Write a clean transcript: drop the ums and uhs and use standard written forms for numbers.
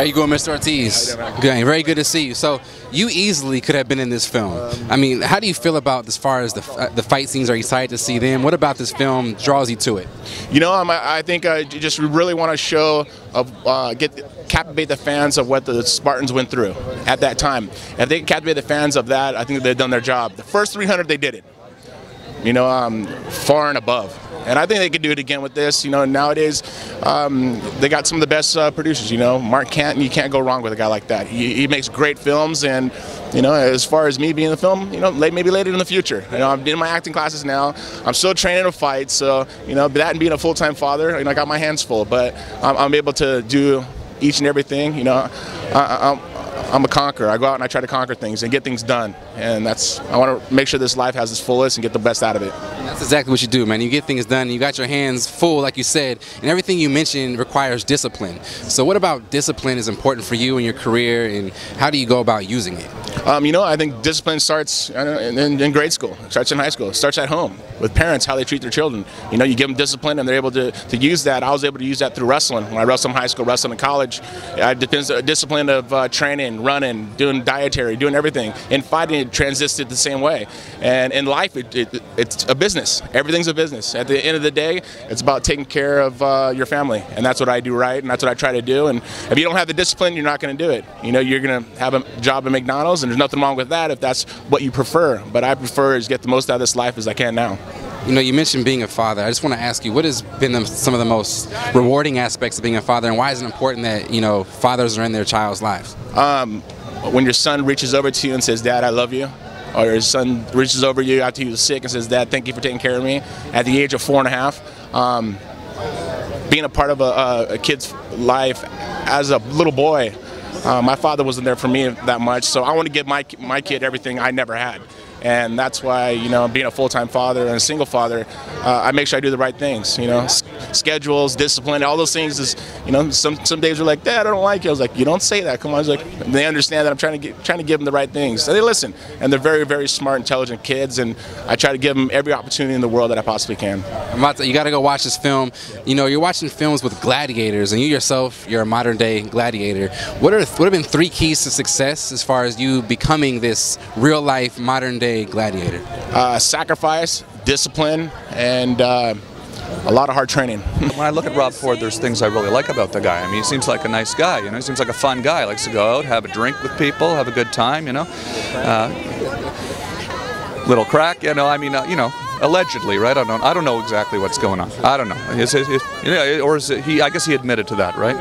How you going, Mr. Ortiz? Good, very good to see you. So you easily could have been in this film. I mean, how do you feel about as far as the fight scenes? Are you excited to see them? What about this film draws you to it? You know, I think I just really want to show, captivate the fans of what the Spartans went through at that time. If they captivate the fans of that, I think they've done their job. The first 300, they did it. You know, far and above. And I think they could do it again with this. You know, nowadays they got some of the best producers. You know, Mark Canton, you can't go wrong with a guy like that. He makes great films, and you know, as far as me being in the film, you know, maybe later in the future. You know, I'm in my acting classes now. I'm still training to fight, so you know, that and being a full-time father, you know, I got my hands full. But I'm able to do each and everything. You know, I'm a conqueror. I go out and I try to conquer things and get things done, and I want to make sure this life has its fullest and get the best out of it. And that's exactly what you do, man. You get things done, you got your hands full, like you said, and everything you mentioned requires discipline. So what about discipline is important for you in your career, and how do you go about using it? You know, I think discipline starts in grade school, starts in high school, starts at home with parents, how they treat their children. You know, you give them discipline and they're able to use that. I was able to use that through wrestling. When I wrestled in high school, wrestling in college, I discipline of training, running, doing dietary, doing everything. In fighting, it transisted the same way. And in life, it's a business. Everything's a business. At the end of the day, it's about taking care of your family. And that's what I do right, and that's what I try to do. And if you don't have the discipline, you're not going to do it. You know, you're going to have a job at McDonald's, and there's nothing wrong with that if that's what you prefer. But I prefer is get the most out of this life as I can now. You know, you mentioned being a father. I just want to ask you, what has been some of the most rewarding aspects of being a father, and why is it important that, you know, fathers are in their child's lives? When your son reaches over to you and says, "Dad, I love you," or your son reaches over you after he was sick and says, "Dad, thank you for taking care of me," at the age of 4.5, being a part of a kid's life as a little boy, my father wasn't there for me that much, so I want to give my kid everything I never had. And that's why, you know, being a full-time father and a single father, I make sure I do the right things. You know, schedules, discipline, all those things. Is, you know, some days we're like, "Dad, I don't like you." I was like, "You don't say that. Come on." I was like, they understand that I'm trying to give them the right things. So they listen, and they're very, very smart, intelligent kids. And I try to give them every opportunity in the world that I possibly can. You got to go watch this film. You know, you're watching films with gladiators, and you yourself, you're a modern-day gladiator. What have been 3 keys to success as far as you becoming this real-life, modern-day gladiator? Sacrifice, discipline, and a lot of hard training. When I look at Rob Ford, there's things I really like about the guy. I mean, he seems like a nice guy, you know, he seems like a fun guy. He likes to go out, have a drink with people, have a good time, you know. Little crack, you know, I mean, you know, allegedly, right? I don't know exactly what's going on. I don't know. Or is it he? I guess he admitted to that, right?